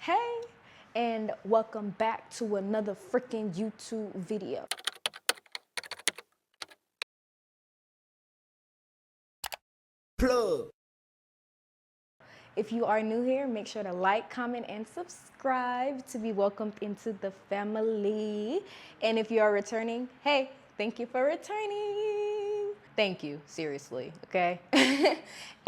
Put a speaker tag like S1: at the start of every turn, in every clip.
S1: Hey, and welcome back to another freaking YouTube video.
S2: Plug.
S1: If you are new here, make sure to like, comment, and subscribe to be welcomed into the family. And if you are returning, hey, thank you for returning. Thank you, seriously, okay?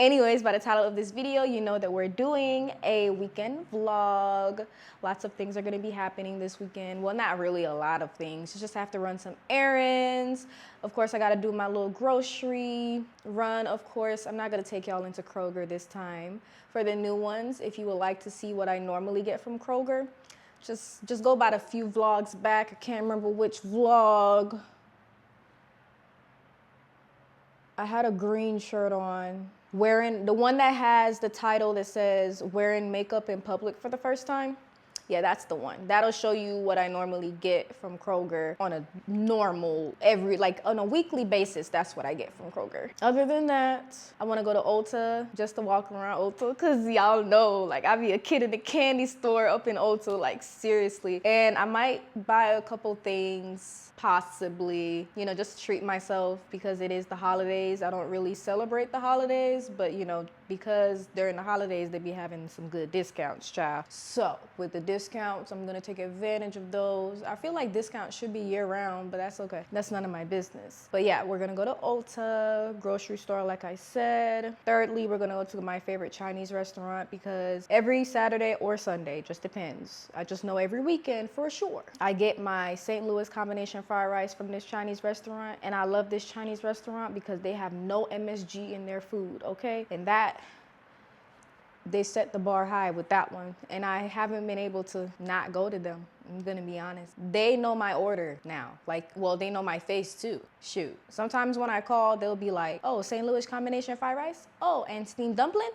S1: Anyways, by the title of this video, you know that we're doing a weekend vlog. Lots of things are gonna be happening this weekend. Well, not really a lot of things. You just have to run some errands. Of course, I gotta do my little grocery run. Of course, I'm not gonna take y'all into Kroger this time. For the new ones, if you would like to see what I normally get from Kroger, just go about a few vlogs back. I can't remember which vlog. I had a green shirt on, wearing the one that has the title that says wearing makeup in public for the first time. Yeah, that's the one. That'll show you what I normally get from Kroger on a normal, on a weekly basis. That's what I get from Kroger. Other than that, I want to go to Ulta just to walk around Ulta because y'all know, like, I be a kid in the candy store up in Ulta, like, seriously. And I might buy a couple things, possibly, you know, just treat myself because it is the holidays. I don't really celebrate the holidays, but, you know, because during the holidays, they be having some good discounts, child. So with the discounts, I'm gonna take advantage of those. I feel like discounts should be year round, but that's okay. That's none of my business. But yeah, we're gonna go to Ulta, grocery store, like I said. Thirdly, we're gonna go to my favorite Chinese restaurant because every Saturday or Sunday, just depends. I just know every weekend for sure. I get my St. Louis combination fried rice from this Chinese restaurant, and I love this Chinese restaurant because they have no MSG in their food, okay? And that, they set the bar high with that one, and I haven't been able to not go to them. I'm gonna be honest. They know my order now. Like, well, they know my face too. Shoot. Sometimes when I call, they'll be like, oh, St. Louis combination fried rice? Oh, and steamed dumpling?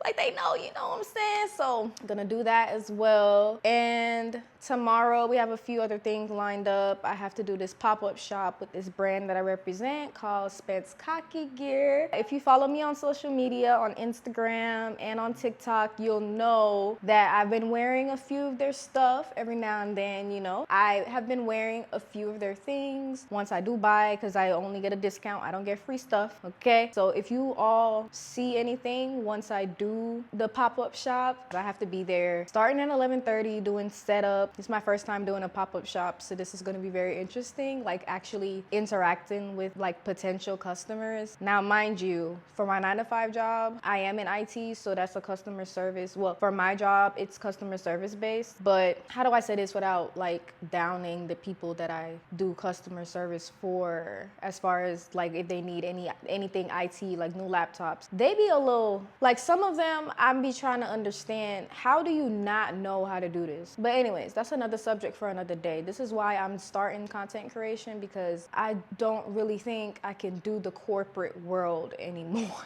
S1: Like, they know, you know what I'm saying? So I'm gonna do that as well. And tomorrow we have a few other things lined up. I have to do this pop-up shop with this brand that I represent called Spence Cocky Gear. If you follow me on social media, on Instagram and on TikTok, you'll know that I've been wearing a few of their stuff every now and then, you know. I have been wearing a few of their things once I do buy, because I only get a discount. I don't get free stuff, okay? So if you all see anything once I do the pop-up shop, I have to be there starting at 11:30 doing setup. It's my first time doing a pop-up shop, so this is going to be very interesting, like actually interacting with like potential customers. Now, mind you, for my 9-to-5 job, I am in IT, so that's a customer service. Well, for my job, it's customer service based, but how do I say this without like downing the people that I do customer service for, as far as like if they need anything IT, like new laptops? They be a little, like, some of them I'm be trying to understand, how do you not know how to do this? But anyways, that's another subject for another day. This is why I'm starting content creation, because I don't really think I can do the corporate world anymore.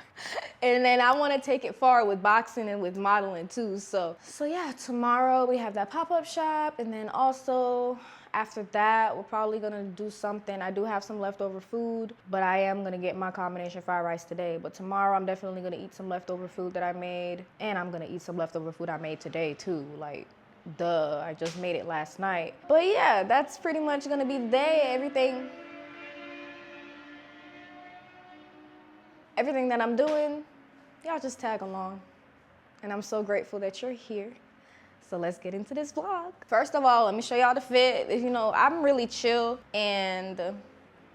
S1: And then I want to take it far with boxing and with modeling too. So yeah, tomorrow we have that pop-up shop, and then also after that, we're probably gonna do something. I do have some leftover food, but I am gonna get my combination fried rice today. But tomorrow, I'm definitely gonna eat some leftover food that I made, and I'm gonna eat some leftover food I made today too. Like, duh, I just made it last night. But yeah, that's pretty much gonna be the day. Everything that I'm doing, y'all just tag along. And I'm so grateful that you're here. So let's get into this vlog. First of all, let me show y'all the fit. You know, I'm really chill, and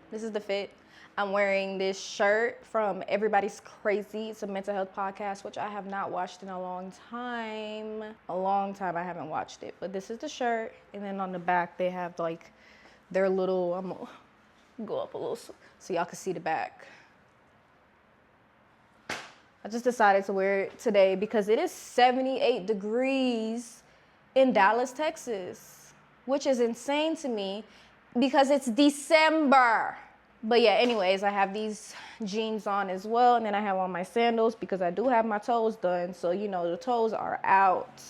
S1: this is the fit. I'm wearing this shirt from Everybody's Crazy. It's a mental health podcast, which I have not watched in a long time. I haven't watched it, but this is the shirt. And then on the back, they have like their little, I'm gonna go up a little so y'all can see the back. I just decided to wear it today because it is 78 degrees in Dallas, Texas, which is insane to me because it's December. But yeah, anyways, I have these jeans on as well, and then I have on my sandals because I do have my toes done. So, you know, the toes are out.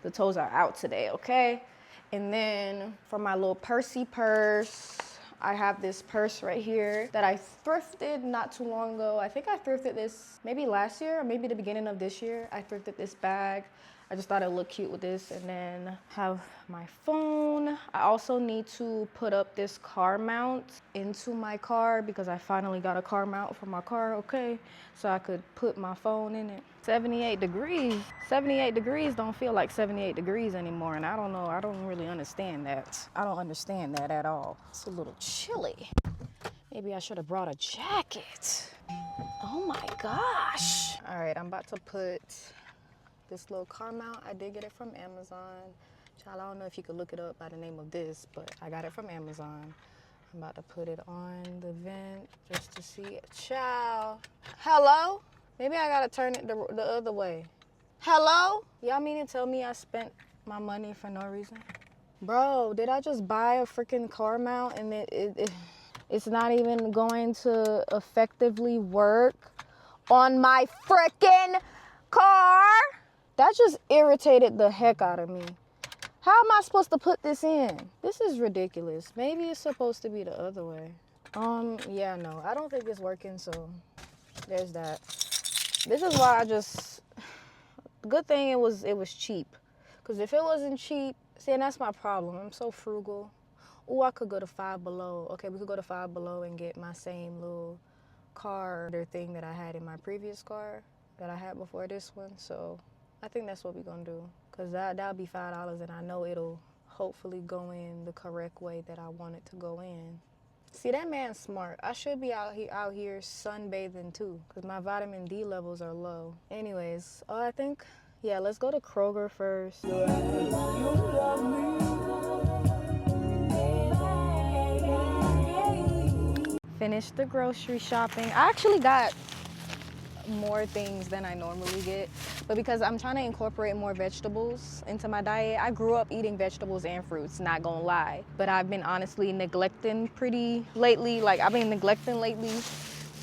S1: The toes are out today, okay? And then for my little Percy purse, I have this purse right here that I thrifted not too long ago. I think I thrifted this maybe last year or maybe the beginning of this year. I thrifted this bag. I just thought it looked cute with this, and then have my phone. I also need to put up this car mount into my car because I finally got a car mount for my car, okay? So I could put my phone in it. 78 degrees. 78 degrees don't feel like 78 degrees anymore, and I don't know, I don't really understand that. I don't understand that at all. It's a little chilly. Maybe I should have brought a jacket. Oh my gosh. All right, I'm about to put this little car mount. I did get it from Amazon. Child, I don't know if you could look it up by the name of this, but I got it from Amazon. I'm about to put it on the vent just to see it. Child. Hello? Maybe I gotta turn it the other way. Hello? Y'all mean to tell me I spent my money for no reason? Bro, did I just buy a freaking car mount and it's not even going to effectively work on my freaking car? That just irritated the heck out of me. How am I supposed to put this in? This is ridiculous. Maybe it's supposed to be the other way. Yeah, no, I don't think it's working, so there's that. This is why good thing it was cheap. Because if it wasn't cheap, see, and that's my problem. I'm so frugal. Oh, I could go to Five Below. Okay, we could go to Five Below and get my same little car thing that I had in my previous car that I had before this one. So I think that's what we're gonna do, because that'll be $5 and I know it'll hopefully go in the correct way that I want it to go in. See, that man's smart. I should be out here sunbathing too, because my vitamin D levels are low. Anyways, I think, yeah, let's go to Kroger first. Finish the grocery shopping. I actually got more things than I normally get, but because I'm trying to incorporate more vegetables into my diet. I grew up eating vegetables and fruits, not gonna lie, but I've been honestly neglecting lately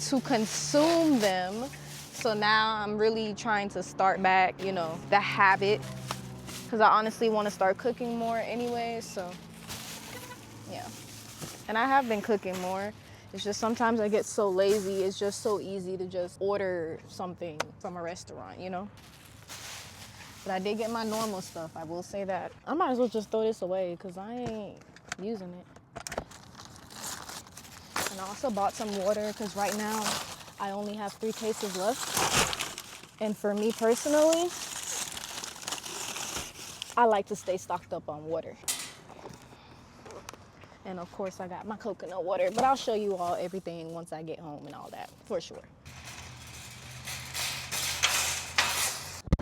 S1: to consume them. So now I'm really trying to start back, you know, the habit, because I honestly want to start cooking more anyway. So yeah, and I have been cooking more. It's just sometimes I get so lazy. It's just so easy to just order something from a restaurant, you know? But I did get my normal stuff, I will say that. I might as well just throw this away because I ain't using it. And I also bought some water because right now I only have 3 cases left. And for me personally, I like to stay stocked up on water. And of course I got my coconut water, but I'll show you all everything once I get home and all that, for sure.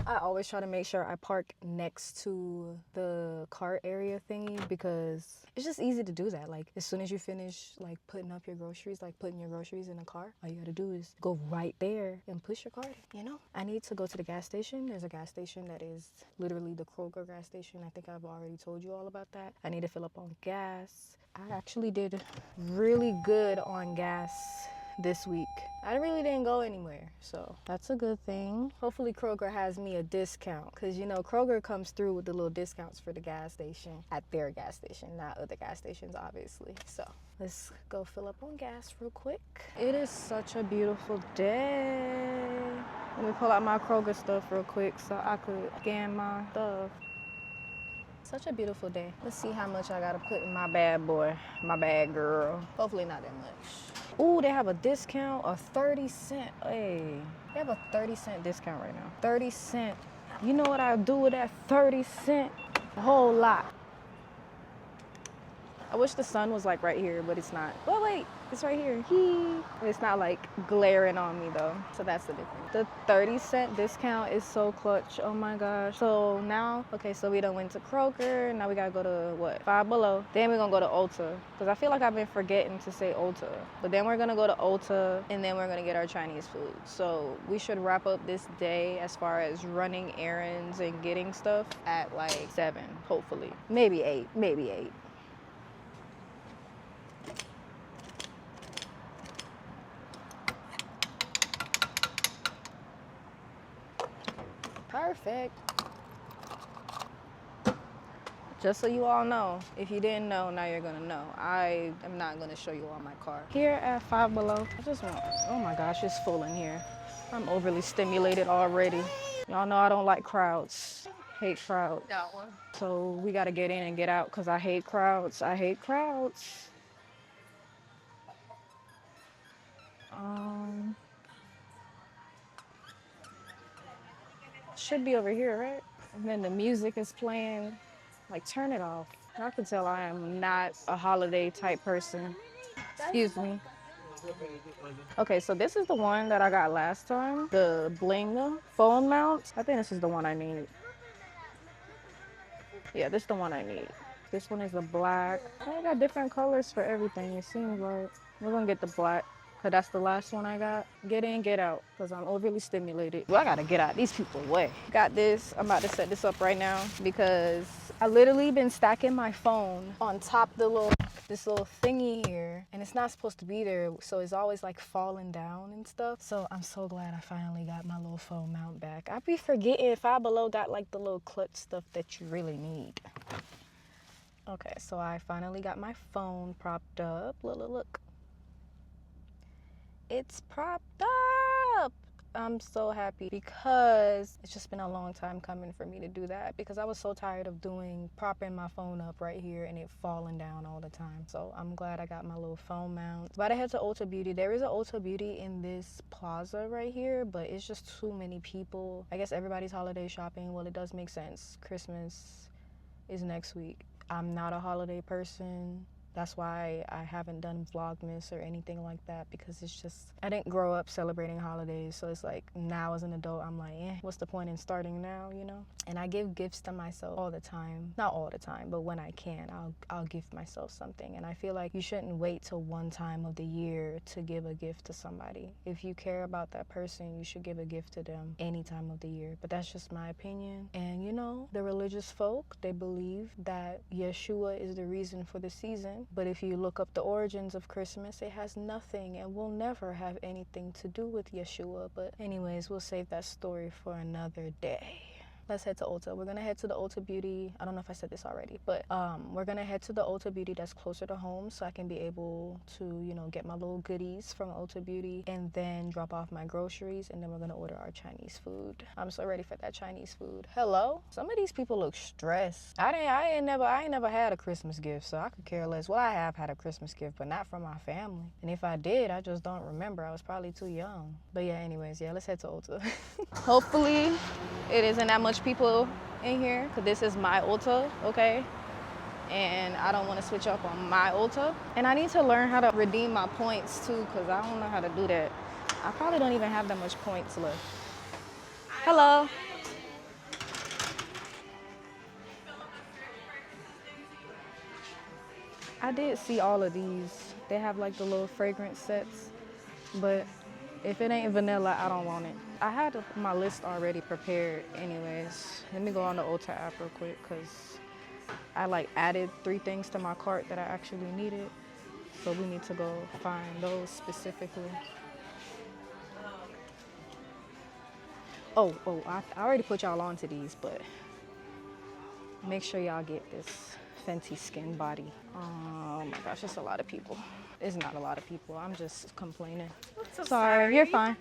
S1: I always try to make sure I park next to the cart area thingy because it's just easy to do that. Like as soon as you finish like putting up your groceries, like putting your groceries in a car, all you gotta do is go right there and push your cart, you know? I need to go to the gas station. There's a gas station that is literally the Kroger gas station. I think I've already told you all about that. I need to fill up on gas. I actually did really good on gas this week. I really didn't go anywhere, so that's a good thing. Hopefully Kroger has me a discount, because you know Kroger comes through with the little discounts for the gas station at their gas station, not other gas stations obviously. So let's go fill up on gas real quick. It is such a beautiful day. Let me pull out my Kroger stuff real quick so I could scan my stuff. Such a beautiful day. Let's see how much I gotta put in my bad boy, my bad girl. Hopefully not that much. Ooh, they have a discount of 30 cents. Hey, they have a 30-cent discount right now. 30 cents. You know what I'll do with that 30 cents? A whole lot. I wish the sun was like right here, but it's not. Oh wait, it's right here. It's not like glaring on me though, so that's the difference. The 30-cent discount is so clutch. Oh my gosh. So now, okay, so we done went to Kroger. Now we gotta go to what? Five Below. Then we're gonna go to Ulta, because I feel like I've been forgetting to say Ulta. But then we're gonna go to Ulta, and then we're gonna get our Chinese food. So we should wrap up this day as far as running errands and getting stuff at like 7, hopefully. Maybe 8, maybe 8. Perfect. Just so you all know, if you didn't know, now you're gonna know. I am not gonna show you all my car. Here at Five Below, I just want, oh my gosh, it's full in here. I'm overly stimulated already. Y'all know I don't like crowds. Hate crowds.
S2: That one.
S1: So we gotta get in and get out because I hate crowds. I hate crowds. Should be over here, right? And then the music is playing. Like, turn it off. I can tell I am not a holiday type person. Excuse me. Okay, so this is the one that I got last time. The bling phone mount. I think this is the one I need. Yeah, this is the one I need. This one is a black. I got different colors for everything, it seems like. We're gonna get the black, because that's the last one I got. Get in, get out, because I'm overly stimulated. Well, I gotta get out these people way. Got this. I'm about to set this up right now because I literally been stacking my phone on top of this little thingy here, and it's not supposed to be there, so it's always like falling down and stuff. So I'm so glad I finally got my little phone mount back. I be forgetting Five Below got like the little clutch stuff that you really need. Okay, so I finally got my phone propped up. Look. It's propped up. I'm so happy because it's just been a long time coming for me to do that because I was so tired of propping my phone up right here and it falling down all the time. So I'm glad I got my little phone mount. About to head to Ulta Beauty. There is an Ulta Beauty in this plaza right here, but it's just too many people. I guess everybody's holiday shopping. Well, it does make sense. Christmas is next week. I'm not a holiday person. That's why I haven't done Vlogmas or anything like that because it's just, I didn't grow up celebrating holidays. So it's like now as an adult, I'm like, what's the point in starting now, you know? And I give gifts to myself all the time. Not all the time, but when I can, I'll gift myself something. And I feel like you shouldn't wait till one time of the year to give a gift to somebody. If you care about that person, you should give a gift to them any time of the year. But that's just my opinion. And you know, the religious folk, they believe that Yeshua is the reason for the season. But if you look up the origins of Christmas, it has nothing and will never have anything to do with Yeshua. But anyways, we'll save that story for another day. Let's head to Ulta. We're gonna head to the Ulta Beauty. I don't know if I said this already, but we're gonna head to the Ulta Beauty that's closer to home so I can be able to, you know, get my little goodies from Ulta Beauty and then drop off my groceries, and then we're gonna order our Chinese food. I'm so ready for that Chinese food. Hello? Some of these people look stressed. I ain't never had a Christmas gift, so I could care less. Well, I have had a Christmas gift, but not from my family. And if I did, I just don't remember. I was probably too young. But yeah, anyways, yeah, let's head to Ulta. Hopefully it isn't that much people in here because this is my Ulta, okay? And I don't want to switch up on my Ulta. And I need to learn how to redeem my points too because I don't know how to do that. I probably don't even have that much points left. Hello. I did see all of these. They have like the little fragrance sets, but if it ain't vanilla, I don't want it. I had my list already prepared anyways. Let me go on the Ulta app real quick because I like added 3 things to my cart that I actually needed. So we need to go find those specifically. Oh, I already put y'all onto these, but make sure y'all get this Fenty Skin Body. Oh my gosh, it's a lot of people. It's not a lot of people. I'm just complaining.
S2: So
S1: Sorry, you're fine.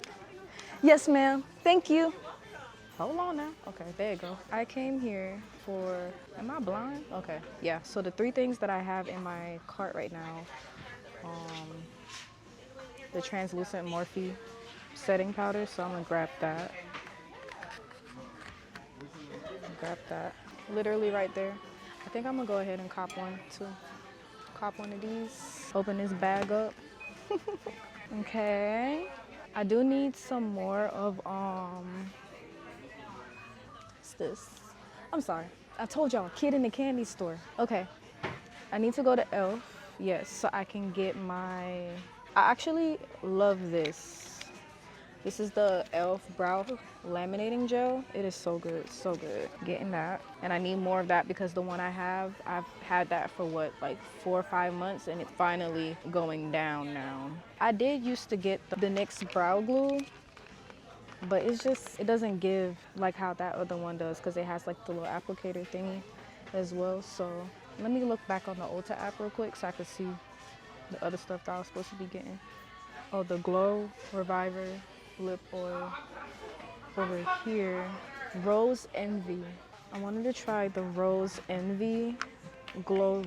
S1: Yes, ma'am. Thank you. Hold on now. Okay, there you go. I came here for, am I blind? Okay, yeah. So the 3 things that I have in my cart right now, the translucent Morphe setting powder. So I'm gonna grab that. Grab that. Literally right there. I think I'm gonna go ahead and cop one too. Cop one of these. Open this bag up. Okay. I do need some more of what's this? I'm sorry. I told y'all, kid in the candy store. Okay. I need to go to Elf. Yes, so I can get I actually love this. This is the Elf Brow Laminating Gel. It is so good, so good. Getting that. And I need more of that because the one I have, I've had that for what, like 4 or 5 months, and it's finally going down now. I did used to get the NYX Brow Glue, but it's just, it doesn't give like how that other one does because it has like the little applicator thingy as well. So let me look back on the Ulta app real quick so I can see the other stuff that I was supposed to be getting. Oh, the Glow Reviver Lip Oil over here. Rose Envy. I wanted to try the Rose Envy Glow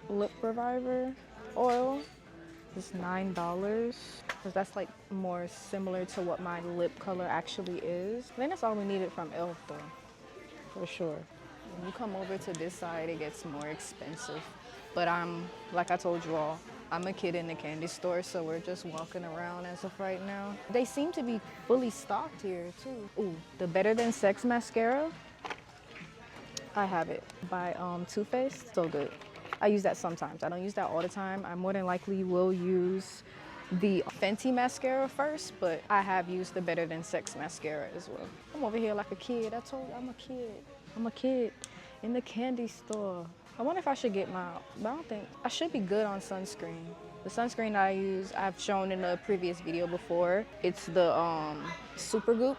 S1: Lip Reviver oil. It's $9 because that's like more similar to what my lip color actually is. I think that's all we needed from e.l.f. though, for sure. When you come over to this side, it gets more expensive. But like I told you all, I'm a kid in the candy store, so we're just walking around as of right now. They seem to be fully stocked here too. Ooh, the Better Than Sex mascara. I have it by Too Faced, so good. I use that sometimes. I don't use that all the time. I more than likely will use the Fenty mascara first, but I have used the Better Than Sex mascara as well. I'm over here like a kid. I told you I'm a kid. I'm a kid in the candy store. I wonder if I should get my, but I don't think, I should be good on sunscreen. The sunscreen I use, I've shown in a previous video before. It's the Supergoop.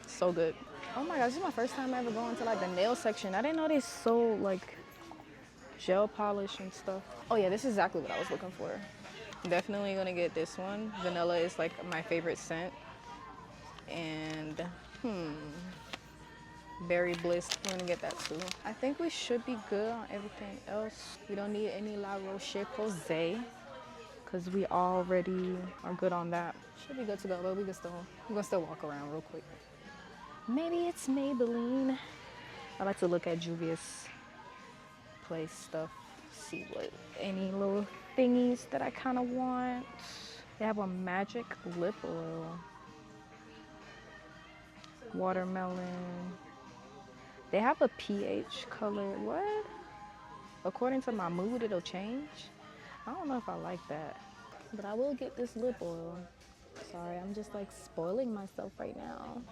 S1: So good. Oh my gosh, this is my first time ever going to like the nail section. I didn't know they sold like gel polish and stuff. Oh yeah, this is exactly what I was looking for. Definitely gonna get this one. Vanilla is like my favorite scent. And Berry Bliss, we're gonna get that too. I think we should be good on everything else. We don't need any La Roche-Posay because we already are good on that. Should be good to go, but we're gonna still walk around real quick. Maybe it's Maybelline. I like to look at Juvia's Place stuff, see what any little thingies that I kind of want. They have a magic lip oil. Watermelon. They have a pH color. What? According to my mood, it'll change. I don't know if I like that, but I will get this lip oil. Sorry, I'm just like spoiling myself right now.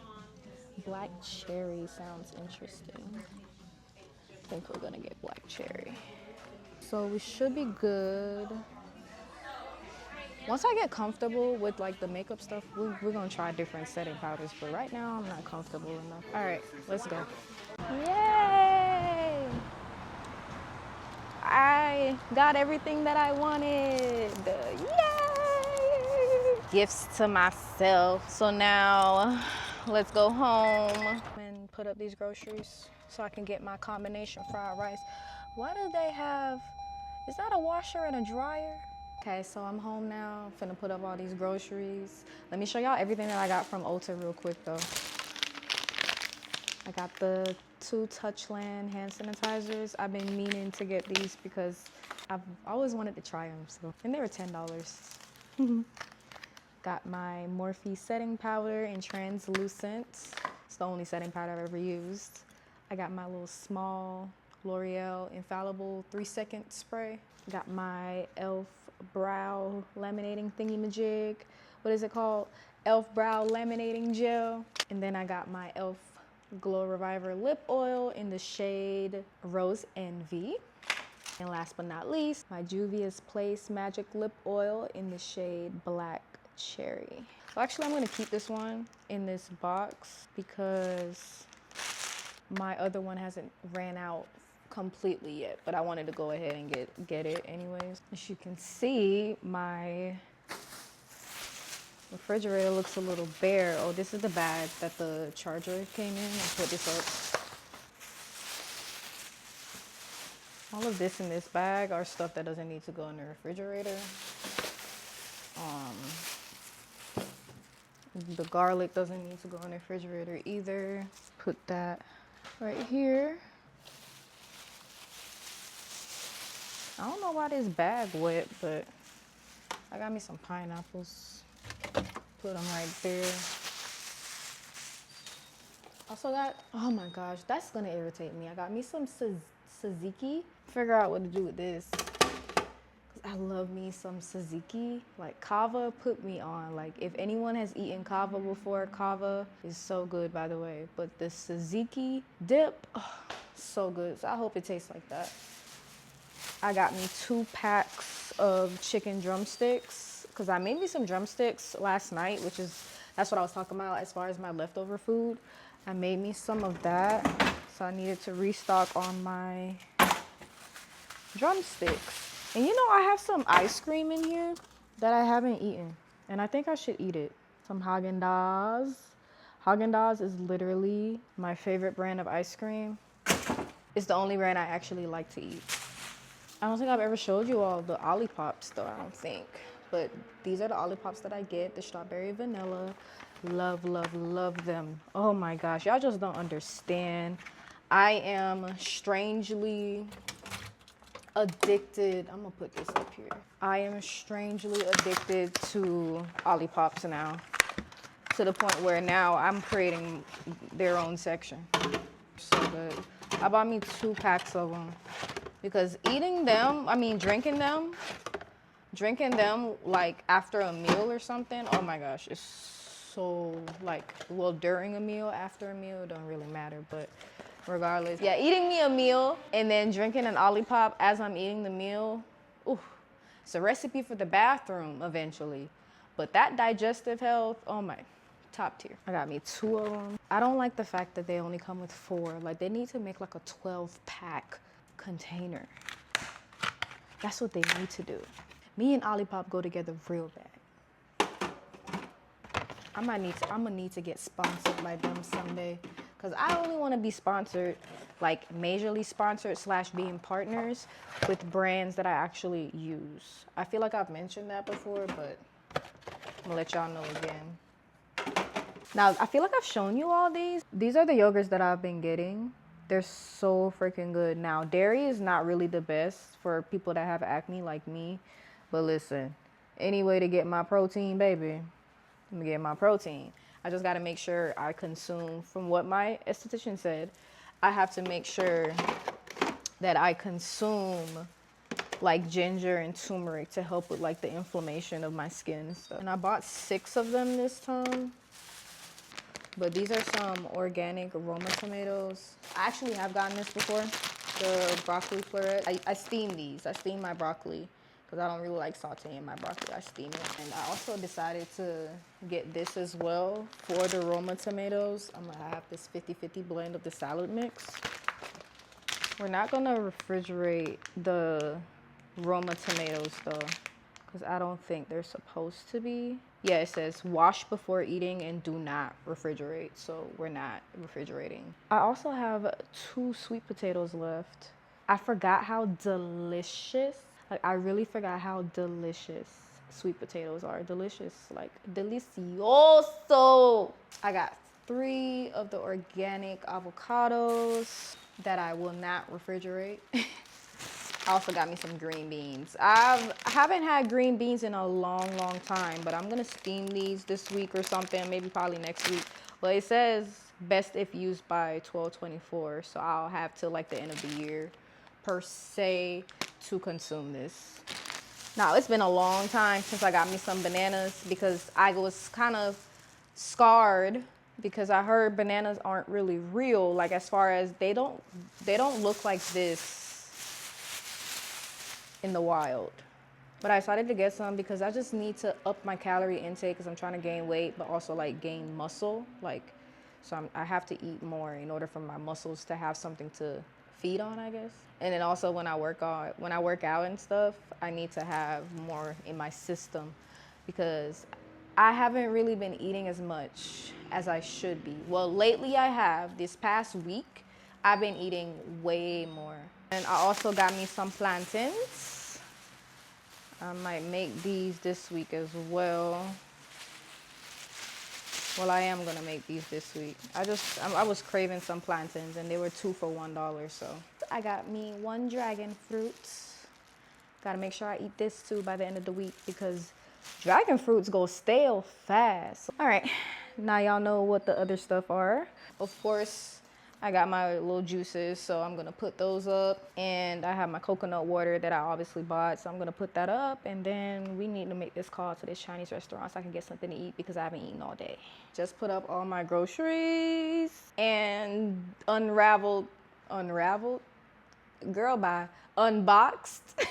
S1: Black cherry sounds interesting. I think we're gonna get black cherry. So we should be good. Once I get comfortable with like the makeup stuff, we're gonna try different setting powders, but right now I'm not comfortable enough. All right, let's go. Yay! I got everything that I wanted. Yay! Gifts to myself. So now let's go home and put up these groceries so I can get my combination fried rice. Why do they have, is that a washer and a dryer? Okay, so I'm home now, finna put up all these groceries. Let me show y'all everything that I got from Ulta real quick though. I got the 2 Touchland hand sanitizers. I've been meaning to get these because I've always wanted to try them, so. And they were $10. Got my Morphe setting powder in translucent. It's the only setting powder I've ever used. I got my little small L'Oreal Infallible 3-second spray. Got my e.l.f. brow laminating thingy-majig. What is it called? e.l.f. brow laminating gel. And then I got my e.l.f. Glow Reviver lip oil in the shade Rose Envy. And last but not least, my Juvia's Place Magic Lip Oil in the shade Black Cherry. So actually I'm gonna keep this one in this box because my other one hasn't ran out completely yet, but I wanted to go ahead and get it anyways. As you can see, my refrigerator looks a little bare. Oh, this is the bag that the charger came in. I put this up. All of this in this bag are stuff that doesn't need to go in the refrigerator. The garlic doesn't need to go in the refrigerator either. Put that right here. I don't know why this bag wet, but I got me some pineapples. Put them right there. Also got, oh my gosh, that's gonna irritate me. I got me some tzatziki. Figure out what to do with this. I love me some tzatziki. Like kava put me on. Like if anyone has eaten kava before, kava is so good by the way. But the tzatziki dip, oh, so good. So I hope it tastes like that. I got me 2 packs of chicken drumsticks because I made me some drumsticks last night, that's what I was talking about as far as my leftover food. I made me some of that. So I needed to restock on my drumsticks. And you know, I have some ice cream in here that I haven't eaten, and I think I should eat it. Some Haagen-Dazs Haagen-Dazs is literally my favorite brand of ice cream. It's the only brand I actually like to eat. I don't think I've ever showed you all the Olippops though, I don't think. But these are the Olippops that I get, the strawberry vanilla. Love, love, love them. Oh my gosh, y'all just don't understand. I am strangely addicted. I'm gonna put this up here. I am strangely addicted to Olippops now, to the point where now I'm creating their own section. So good. I bought me 2 packs of them because drinking them like after a meal or something, oh my gosh, it's so like, well, during a meal, after a meal, it don't really matter, but regardless. Yeah, eating me a meal and then drinking an Olipop as I'm eating the meal, ooh, it's a recipe for the bathroom eventually. But that digestive health, oh my, top tier. I got me 2 of them. I don't like the fact that they only come with 4. Like, they need to make like a 12-pack container. That's what they need to do. Me and Olipop go together real bad. I'm gonna need to get sponsored by them someday. Cause I only wanna be sponsored, like majorly sponsored / being partners with brands that I actually use. I feel like I've mentioned that before, but I'm gonna let y'all know again. Now, I feel like I've shown you all these. These are the yogurts that I've been getting. They're so freaking good. Now, dairy is not really the best for people that have acne like me. But listen, any way to get my protein, baby, I'm gonna get my protein. I just gotta make sure I consume, from what my esthetician said, I have to make sure that I consume like ginger and turmeric to help with like the inflammation of my skin and stuff. And I bought 6 of them this time. But these are some organic aroma tomatoes. I actually have gotten this before, the broccoli florette. I steam these. I steam my broccoli because I don't really like sauteing my broccoli. I steam it. And I also decided to get this as well for the aroma tomatoes. I'm gonna have this 50-50 blend of the salad mix. We're not gonna refrigerate the aroma tomatoes though, because I don't think they're supposed to be. Yeah, it says wash before eating and do not refrigerate, so we're not refrigerating. I also have 2 sweet potatoes left. I forgot how delicious, like I really forgot how delicious sweet potatoes are. Delicious, like delicioso. I got 3 of the organic avocados that I will not refrigerate. I also got me some green beans. I haven't had green beans in a long time, but I'm gonna steam these this week or something, maybe probably next week. But it says best if used by 12/24, so I'll have till like the end of the year per se to consume this. Now, it's been a long time since I got me some bananas because I was kind of scarred because I heard bananas aren't really real, like as far as they don't look like this in the wild. But I decided to get some because I just need to up my calorie intake because I'm trying to gain weight, but also like gain muscle. Like, so I have to eat more in order for my muscles to have something to feed on, I guess. And then also when I work out and stuff, I need to have more in my system because I haven't really been eating as much as I should be. Well, lately I have. This past week, I've been eating way more. And I also got me some plantains. I might make these this week as well. Well, I am gonna make these this week. I was craving some plantains and they were 2 for $1, so. I got me 1 dragon fruit. Gotta make sure I eat this too by the end of the week because dragon fruits go stale fast. All right, now y'all know what the other stuff are. Of course, I got my little juices, so I'm gonna put those up. And I have my coconut water that I obviously bought, so I'm gonna put that up. And then we need to make this call to this Chinese restaurant so I can get something to eat because I haven't eaten all day. Just put up all my groceries and unraveled, girl bye, unboxed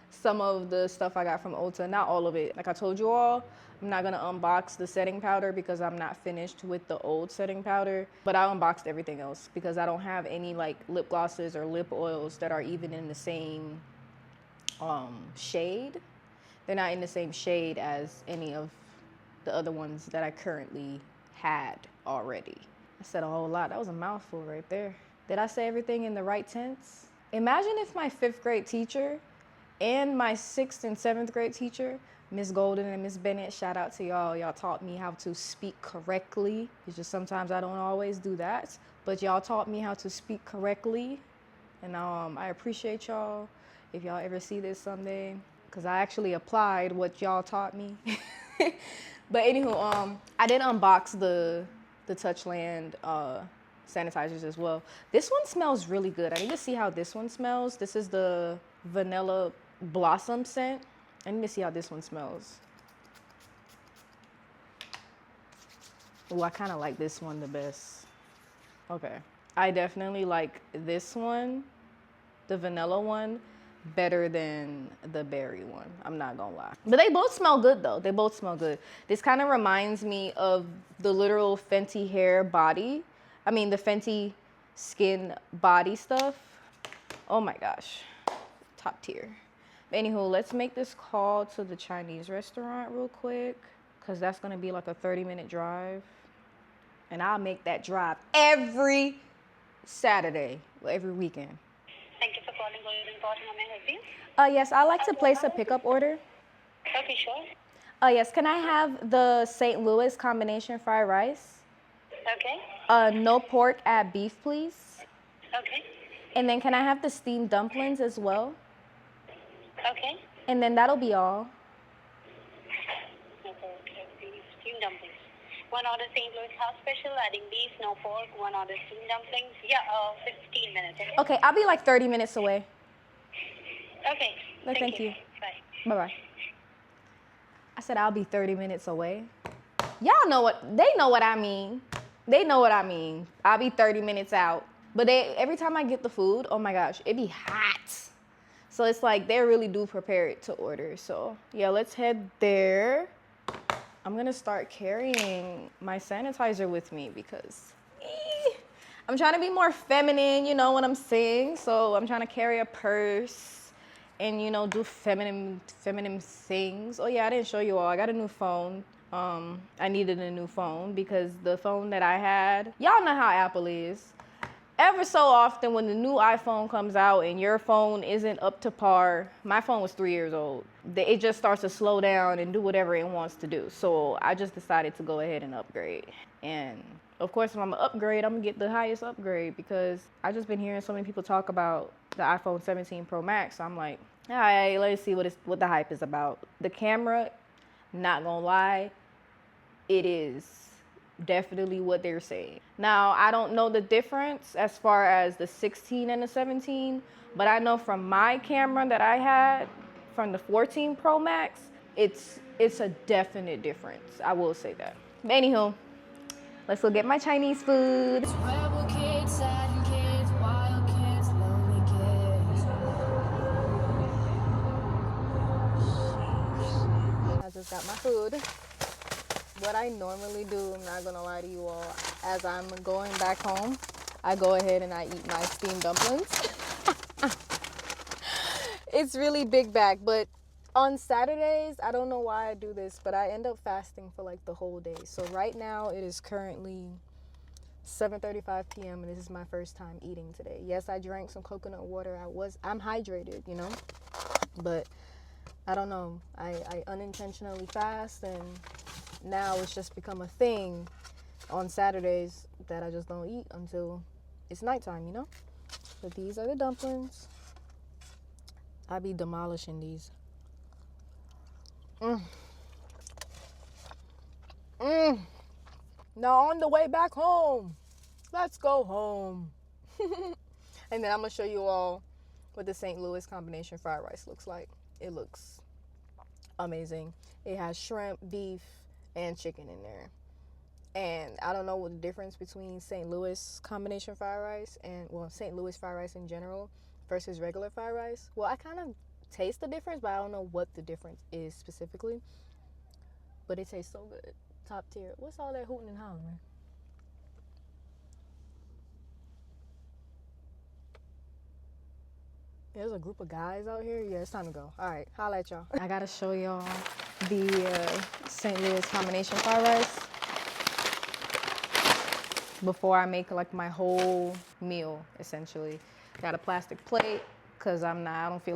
S1: some of the stuff I got from Ulta, not all of it. Like I told you all, I'm not gonna unbox the setting powder because I'm not finished with the old setting powder, but I unboxed everything else because I don't have any like lip glosses or lip oils that are even in the same shade. They're not in the same shade as any of the other ones that I currently had already. I said a whole lot. That was a mouthful right there. Did I say everything in the right tense? Imagine if my 5th grade teacher and my 6th and 7th grade teacher, Miss Golden and Miss Bennett, shout out to y'all. Y'all taught me how to speak correctly. It's just sometimes I don't always do that, but y'all taught me how to speak correctly. And I appreciate y'all if y'all ever see this someday, because I actually applied what y'all taught me. But anywho, I did unbox the Touchland sanitizers as well. This one smells really good. I need to see how this one smells. This is the vanilla blossom scent. I need to see how this one smells. Oh, I kind of like this one the best. Okay. I definitely like this one, the vanilla one, better than the berry one. I'm not gonna lie. But they both smell good though. They both smell good. This kind of reminds me of the literal Fenty hair body. I mean, the Fenty skin body stuff. Oh my gosh, top tier. Anywho, let's make this call to the Chinese restaurant real quick, because that's gonna be like a 30-minute drive. And I'll make that drive every Saturday, every weekend.
S2: Thank you for calling. How may I help you?
S1: Yes, I'd like to place a pickup order.
S2: Okay, sure.
S1: Yes, can I have the St. Louis combination fried rice?
S2: Okay.
S1: No pork, add beef, please.
S2: Okay.
S1: And then can I have the steamed dumplings as well?
S2: Okay.
S1: And then that'll be all.
S2: Okay, steamed dumplings. One order St. Louis house special, adding beef, no pork. One order steamed dumplings. Yeah, 15 minutes.
S1: Okay, I'll be like 30 minutes away.
S2: Okay.
S1: Thank you.
S2: Bye.
S1: Bye-bye. I said I'll be 30 minutes away. Y'all know they know what I mean. They know what I mean. I'll be 30 minutes out. But every time I get the food, oh my gosh, it be hot. So it's like they really do prepare it to order. So yeah, let's head there. I'm gonna start carrying my sanitizer with me because I'm trying to be more feminine, you know what I'm saying? So I'm trying to carry a purse and, you know, do feminine things. Oh yeah, I didn't show you all. I got a new phone. I needed a new phone because the phone that I had, y'all know how Apple is. Ever so often when the new iPhone comes out and your phone isn't up to par, my phone was 3 years old, it just starts to slow down and do whatever it wants to do. So I just decided to go ahead and upgrade. And of course, if I'm gonna upgrade, I'm gonna get the highest upgrade because I just been hearing so many people talk about the iPhone 17 Pro Max. So I'm like, all right, let's see what the hype is about. The camera, not gonna lie, it is definitely what they're saying. Now, I don't know the difference as far as the 16 and the 17, but I know from my camera that I had from the 14 Pro Max, it's a definite difference. I will say that. But anywho, let's go get my Chinese food.
S3: Rebel kids, sad kids, wild kids, lonely kids.
S1: I just got my food. What I normally do, I'm not gonna lie to you all, as I'm going back home, I go ahead and I eat my steamed dumplings. It's really big bag, but on Saturdays, I don't know why I do this, but I end up fasting for like the whole day. So right now it is currently 7:35 p.m. and this is my first time eating today. Yes, I drank some coconut water. I'm hydrated, you know, but I don't know. I unintentionally fast, and now it's just become a thing on Saturdays that I just don't eat until it's nighttime, you know? But these are the dumplings. I be demolishing these. Now on the way back home, let's go home. And then I'm gonna show you all what the St. Louis combination fried rice looks like. It looks amazing. It has shrimp, beef, and chicken in there. And I don't know what the difference between St. Louis combination fried rice and, well, St. Louis fried rice in general versus regular fried rice. Well, I kind of taste the difference, but I don't know what the difference is specifically. But it tastes so good. Top tier. What's all that hooting and hollering? There's a group of guys out here. Yeah, it's time to go. All right, holla at y'all. I gotta show y'all the St. Louis combination fried rice. before I make like my whole meal, essentially. Got a plastic plate because I don't feel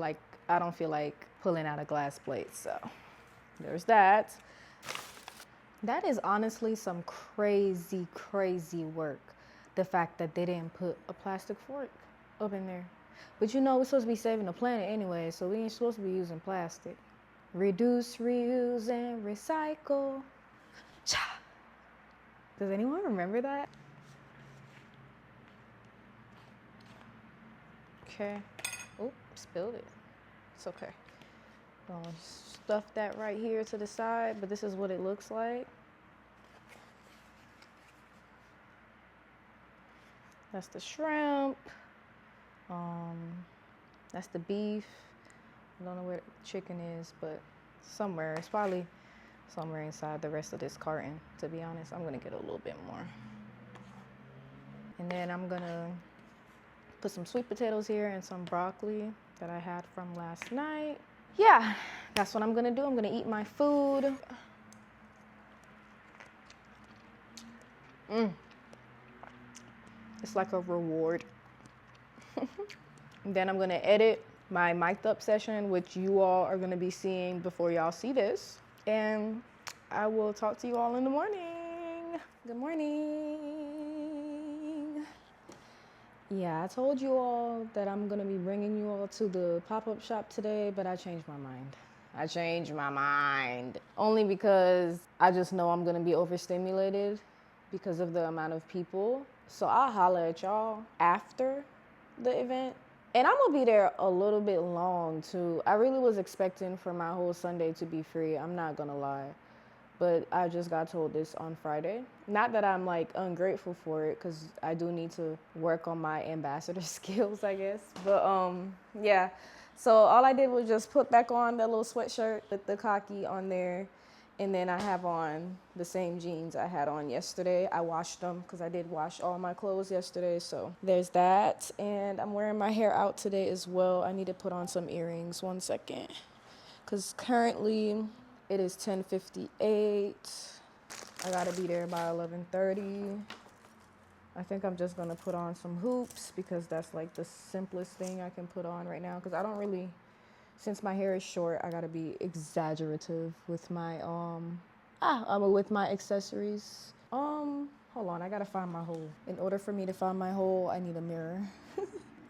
S1: like pulling out a glass plate. So there's that. That is honestly some crazy, crazy work. The fact that they didn't put a plastic fork up in there. But you know, we're supposed to be saving the planet anyway, so we ain't supposed to be using plastic. Reduce, reuse, and recycle. Cha. Does anyone remember that? Okay. Oh, spilled it. It's okay. Gonna stuff that right here to the side, but this is what it looks like. That's the shrimp. That's the beef. I don't know where the chicken is, but somewhere. It's probably somewhere inside the rest of this carton, to be honest. I'm gonna get a little bit more. And then I'm gonna put some sweet potatoes here and some broccoli that I had from last night. Yeah, that's what I'm gonna do. I'm gonna eat my food. It's like a reward. Then I'm gonna edit my mic'd up session, which you all are gonna be seeing before y'all see this. And I will talk to you all in the morning. Good morning. Yeah, I told you all that I'm gonna be bringing you all to the pop-up shop today, but I changed my mind. Only because I just know I'm gonna be overstimulated because of the amount of people. So I'll holler at y'all after the event. And I'm gonna be there a little bit long too. I really was expecting for my whole Sunday to be free, I'm not gonna lie. But I just got told this on Friday. Not that I'm like ungrateful for it, because I do need to work on my ambassador skills, I guess. But yeah. So all I did was just put back on that little sweatshirt with the khaki on there. And then I have on the same jeans I had on yesterday. I washed them because I did wash all my clothes yesterday. So there's that. And I'm wearing my hair out today as well. I need to put on some earrings. 1 second. Because currently it is 10:58. I gotta be there by 11:30. I think I'm just gonna put on some hoops because that's like the simplest thing I can put on right now. Because I don't really, since my hair is short, I gotta be exaggerative with my with my accessories. Hold on, I gotta find my hole. In order for me to find my hole, I need a mirror.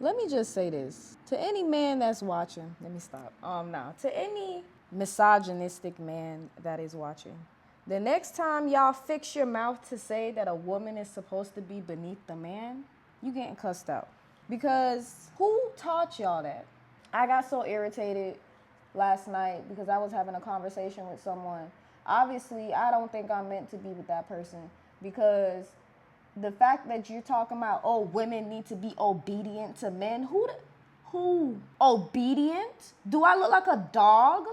S1: Let me just say this to any man that's watching. Let me stop. To any misogynistic man that is watching. The next time y'all fix your mouth to say that a woman is supposed to be beneath the man, you getting cussed out. Because who taught y'all that? I got so irritated last night because I was having a conversation with someone. Obviously, I don't think I'm meant to be with that person because the fact that you're talking about, oh, women need to be obedient to men. Who? Obedient? Do I look like a dog?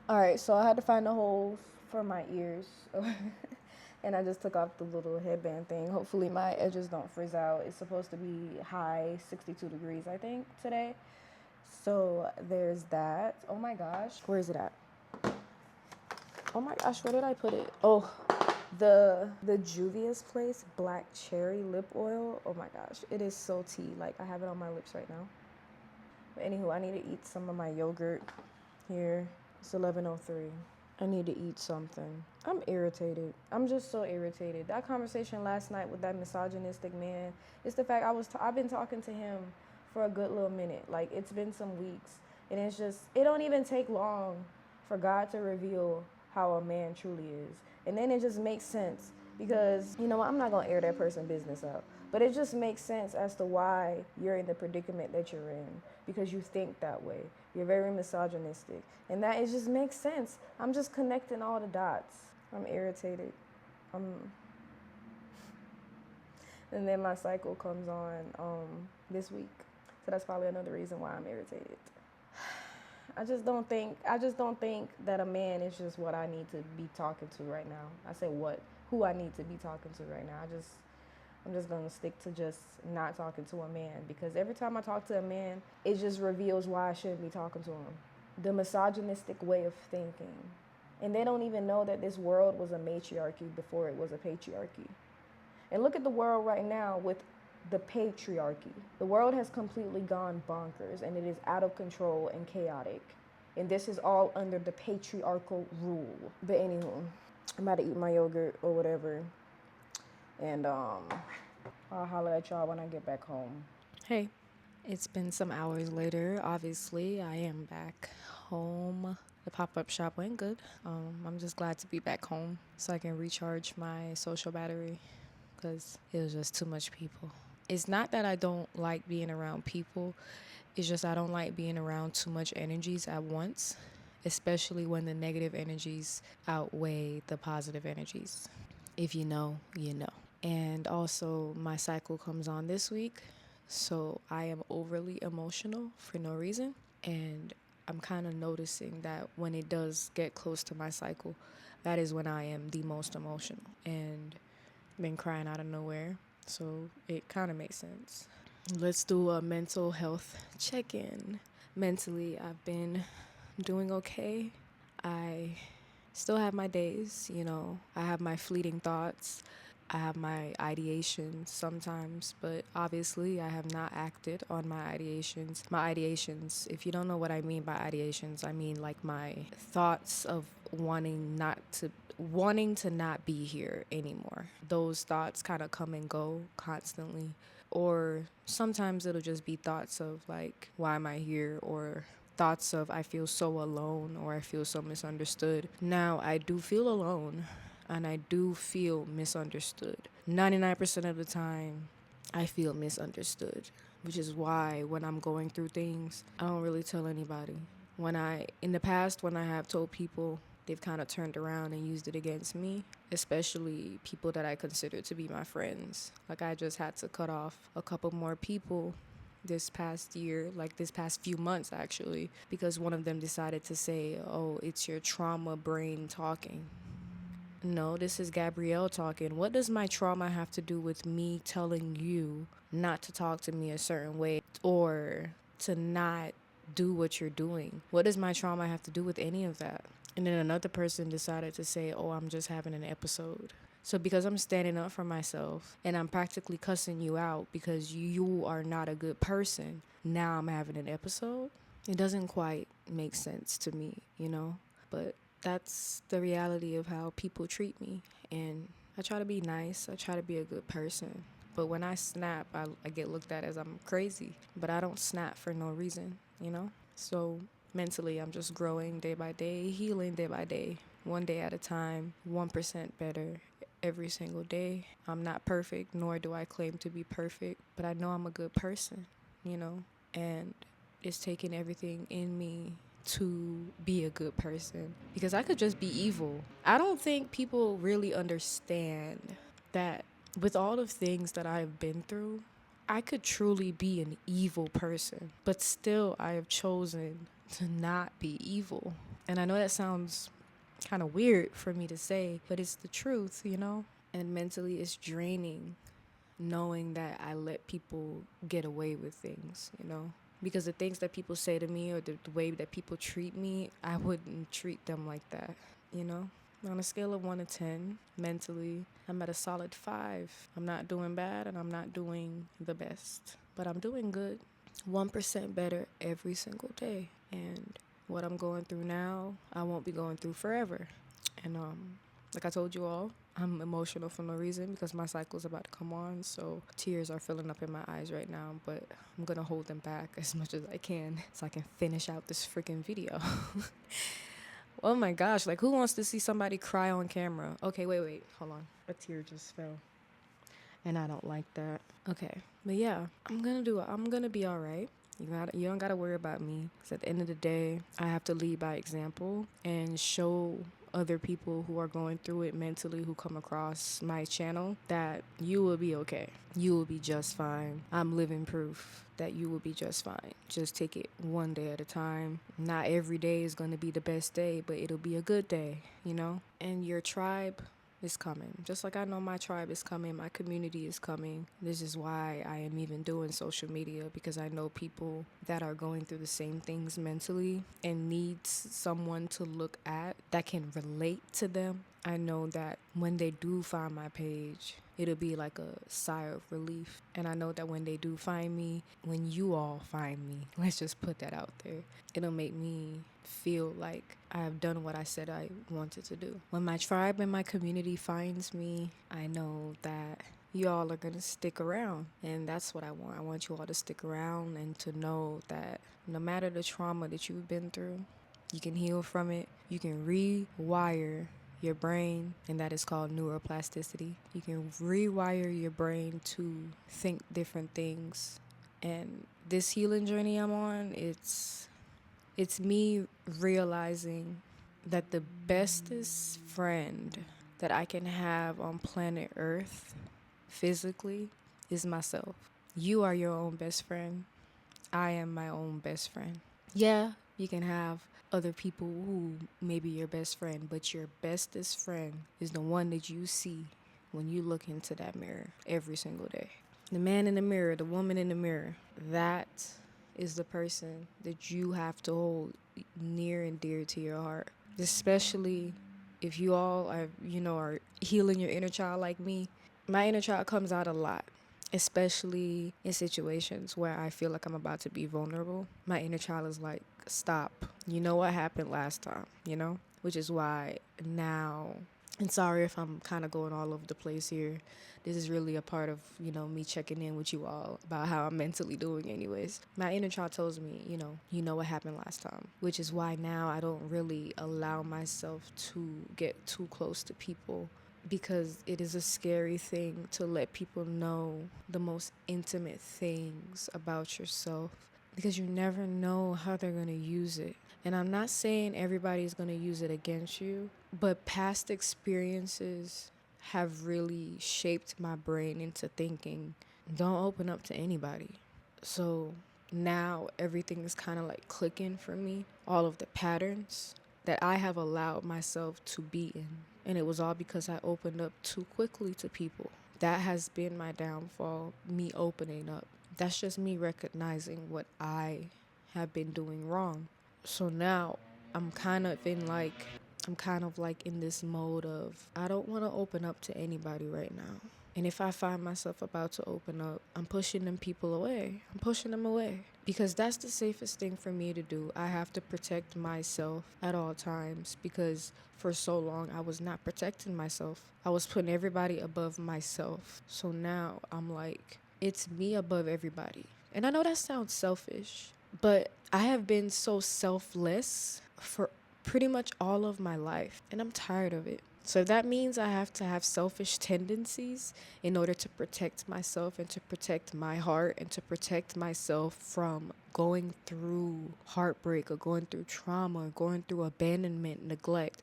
S1: All right, so I had to find a hole for my ears. And I just took off the little headband thing. Hopefully my edges don't frizz out. It's supposed to be high 62 degrees, I think, today. So there's that. Oh my gosh, where is it at? Oh my gosh, where did I put it? Oh, the Juvia's Place Black Cherry Lip Oil. Oh my gosh, it is so tea. Like, I have it on my lips right now. But anywho, I need to eat some of my yogurt here. It's 11:03. I need to eat something. I'm irritated. I'm just so irritated. That conversation last night with that misogynistic man, it's the fact I've been talking to him for a good little minute. Like, it's been some weeks. And it's just, it don't even take long for God to reveal how a man truly is. And then it just makes sense because, you know what, I'm not going to air that person's business out. But it just makes sense as to why you're in the predicament that you're in, because you think that way. You're very misogynistic. And that, it just makes sense. I'm just connecting all the dots. I'm irritated. And then my cycle comes on this week. So that's probably another reason why I'm irritated. I just don't think that a man is just what I need to be talking to right now. I say who I need to be talking to right now. I'm just gonna stick to just not talking to a man, because every time I talk to a man, it just reveals why I shouldn't be talking to him. The misogynistic way of thinking. And they don't even know that this world was a matriarchy before it was a patriarchy. And look at the world right now with the patriarchy. The world has completely gone bonkers and it is out of control and chaotic. And this is all under the patriarchal rule. But anywho, I'm about to eat my yogurt or whatever. And I'll holler at y'all when I get back home. Hey, it's been some hours later. Obviously, I am back home. The pop-up shop went good. I'm just glad to be back home so I can recharge my social battery because it was just too much people. It's not that I don't like being around people. It's just I don't like being around too much energies at once, especially when the negative energies outweigh the positive energies. If you know, you know. And also, my cycle comes on this week, so I am overly emotional for no reason. And I'm kind of noticing that when it does get close to my cycle, that is when I am the most emotional. And been crying out of nowhere, so it kind of makes sense. Let's do a mental health check-in. Mentally, I've been doing okay. I still have my days, you know. I have my fleeting thoughts. I have my ideations sometimes, but obviously I have not acted on my ideations. My ideations, if you don't know what I mean by ideations, I mean like my thoughts of wanting to not be here anymore. Those thoughts kind of come and go constantly. Or sometimes it'll just be thoughts of like, why am I here? Or thoughts of I feel so alone or I feel so misunderstood. Now, I do feel alone and I do feel misunderstood. 99% of the time, I feel misunderstood, which is why when I'm going through things, I don't really tell anybody. In the past, when I have told people, they've kind of turned around and used it against me, especially people that I consider to be my friends. Like I just had to cut off a couple more people this past year, like this past few months actually, because one of them decided to say, oh, it's your trauma brain talking. No, this is Gabrielle talking. What does my trauma have to do with me telling you not to talk to me a certain way or to not do what you're doing? What does my trauma have to do with any of that? And then another person decided to say, oh, I'm just having an episode. So because I'm standing up for myself and I'm practically cussing you out because you are not a good person, now I'm having an episode? It doesn't quite make sense to me, you know? But that's the reality of how people treat me. And I try to be nice. I try to be a good person. But when I snap, I get looked at as I'm crazy. But I don't snap for no reason, you know? So mentally, I'm just growing day by day, healing day by day, one day at a time, 1% better every single day. I'm not perfect, nor do I claim to be perfect, but I know I'm a good person, you know? And it's taking everything in me to be a good person because I could just be evil. I don't think people really understand that with all of things that I've been through, I could truly be an evil person, but still I have chosen to not be evil. And I know that sounds kind of weird for me to say, but it's the truth, you know? And mentally it's draining knowing that I let people get away with things, you know? Because the things that people say to me or the way that people treat me, I wouldn't treat them like that, you know? On a scale of 1 to 10, mentally, I'm at a solid 5. I'm not doing bad and I'm not doing the best, but I'm doing good. 1% better every single day. And what I'm going through now, I won't be going through forever. And like I told you all, I'm emotional for no reason because my cycle's about to come on, so tears are filling up in my eyes right now, but I'm gonna hold them back as much as I can so I can finish out this freaking video. Oh my gosh, like who wants to see somebody cry on camera? Okay, wait, hold on. A tear just fell. And I don't like that. Okay, but yeah, I'm gonna be all right. You don't gotta worry about me. Because at the end of the day, I have to lead by example and show other people who are going through it mentally who come across my channel that you will be okay. You will be just fine. I'm living proof that you will be just fine. Just take it one day at a time. Not every day is going to be the best day, but it'll be a good day, you know? And your tribe is coming. Just like I know my tribe is coming, my community is coming. This is why I am even doing social media, because I know people that are going through the same things mentally and needs someone to look at that can relate to them I know that when they do find my page, it'll be like a sigh of relief. And I know that when they do find me, when you all find me, let's just put that out there, it'll make me feel like I have done what I said I wanted to do. When my tribe and my community finds me, I know that you all are going to stick around. And that's what I want. I want you all to stick around and to know that no matter the trauma that you've been through, you can heal from it. You can rewire your brain, and that is called neuroplasticity. You can rewire your brain to think different things. And this healing journey I'm on, it's me realizing that the bestest friend that I can have on planet Earth physically is myself. You are your own best friend. I am my own best friend. Yeah, you can have other people who may be your best friend, but your bestest friend is the one that you see when you look into that mirror every single day. The man in the mirror, the woman in the mirror, that is the person that you have to hold near and dear to your heart. Especially if you all are healing your inner child like me. My inner child comes out a lot, especially in situations where I feel like I'm about to be vulnerable. My inner child is like, stop. You know what happened last time, Which is why now, and sorry if I'm kind of going all over the place here. This is really a part of, me checking in with you all about how I'm mentally doing anyways. My inner child tells me, you know what happened last time, which is why now I don't really allow myself to get too close to people, because it is a scary thing to let people know the most intimate things about yourself, because you never know how they're going to use it. And I'm not saying everybody's going to use it against you, but past experiences have really shaped my brain into thinking, don't open up to anybody. So now everything is kind of like clicking for me, all of the patterns that I have allowed myself to be in. And it was all because I opened up too quickly to people. That has been my downfall, me opening up. That's just me recognizing what I have been doing wrong. So now I'm kind of in this mode of, I don't want to open up to anybody right now. And if I find myself about to open up, I'm pushing them people away. I'm pushing them away. Because that's the safest thing for me to do. I have to protect myself at all times, because for so long I was not protecting myself. I was putting everybody above myself. So now I'm like, it's me above everybody. And I know that sounds selfish, but I have been so selfless for pretty much all of my life, and I'm tired of it. So that means I have to have selfish tendencies in order to protect myself and to protect my heart and to protect myself from going through heartbreak or going through trauma or going through abandonment, neglect.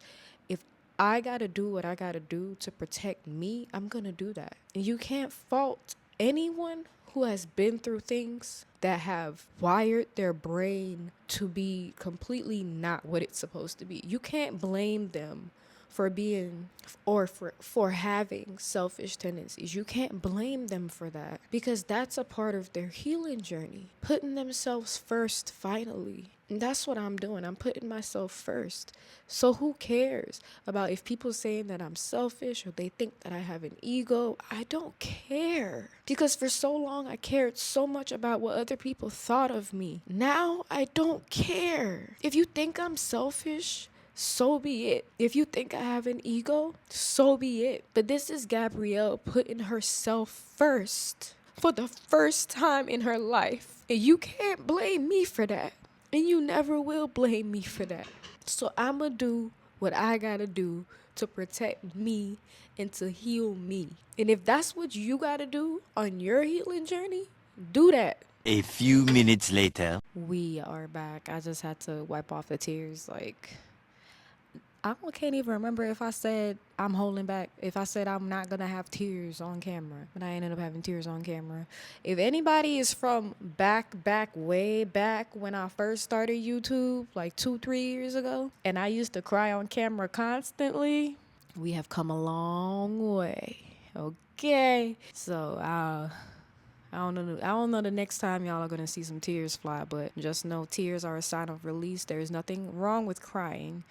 S1: If I gotta do what I gotta do to protect me, I'm gonna do that. And you can't fault anyone who has been through things that have wired their brain to be completely not what it's supposed to be. You can't blame them for being or for having selfish tendencies. You can't blame them for that, because that's a part of their healing journey, putting themselves first finally. And that's what I'm doing. I'm putting myself first. So who cares about if people saying that I'm selfish or they think that I have an ego? I don't care, because for so long I cared so much about what other people thought of me. Now I don't care. If you think I'm selfish, so be it. If you think I have an ego, so be it. But this is Gabrielle putting herself first for the first time in her life. And you can't blame me for that. And you never will blame me for that. So I'ma do what I gotta do to protect me and to heal me. And if that's what you gotta do on your healing journey, do that.
S4: A few minutes later.
S1: We are back. I just had to wipe off the tears. I can't even remember if I said I'm holding back, if I said I'm not going to have tears on camera, but I ended up having tears on camera. If anybody is from way back when I first started YouTube, like 2-3 years ago, and I used to cry on camera constantly, we have come a long way. Okay. So, I don't know the next time y'all are going to see some tears fly, but just know tears are a sign of release. There's nothing wrong with crying.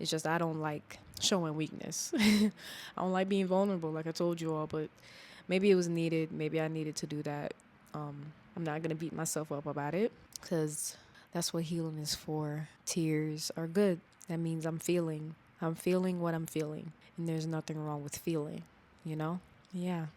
S5: It's just I don't like showing weakness. I don't like being vulnerable, like I told you all, but maybe it was needed. Maybe I needed to do that. I'm not going to beat myself up about it because that's what healing is for. Tears are good. That means I'm feeling what I'm feeling. And there's nothing wrong with feeling, you know? Yeah.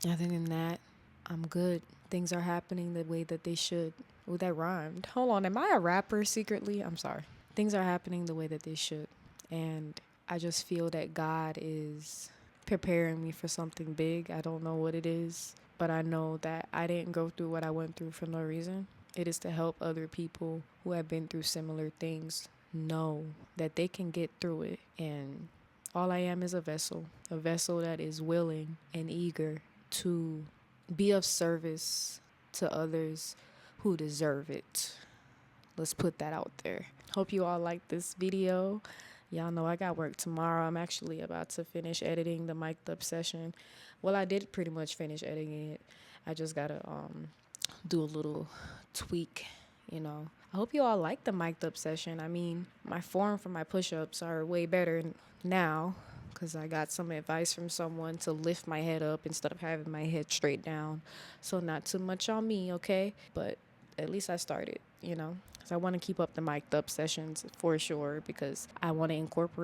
S5: Other than that, I'm good. Things are happening the way that they should. Oh, that rhymed. Hold on. Am I a rapper secretly? I'm sorry. Things are happening the way that they should. And I just feel that God is preparing me for something big. I don't know what it is, but I know that I didn't go through what I went through for no reason. It is to help other people who have been through similar things know that they can get through it. And all I am is a vessel that is willing and eager to be of service to others who deserve it. Let's put that out there. Hope you all like this video. Y'all know I got work tomorrow. I'm actually about to finish editing the mic'd up session. Well, I did pretty much finish editing it. I just gotta do a little tweak, you know. I hope you all like the mic'd up session. I mean, my form for my push-ups are way better now because I got some advice from someone to lift my head up instead of having my head straight down. So not too much on me, okay? But at least I started, you know. I want to keep up the mic'd up sessions for sure because I want to involve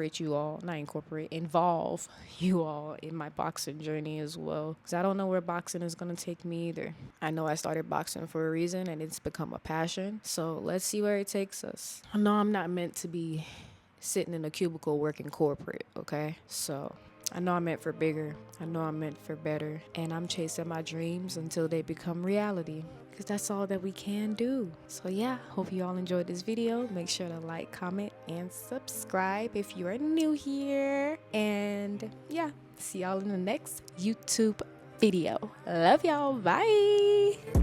S5: you all in my boxing journey as well. Because I don't know where boxing is going to take me either. I know I started boxing for a reason and it's become a passion. So let's see where it takes us. I know I'm not meant to be sitting in a cubicle working corporate, okay? So I know I'm meant for bigger. I know I'm meant for better. And I'm chasing my dreams until they become reality. Because that's all that we can do. So yeah, hope you all enjoyed this video. Make sure to like, comment, and subscribe if you are new here. And yeah, see y'all in the next YouTube video. Love y'all. Bye.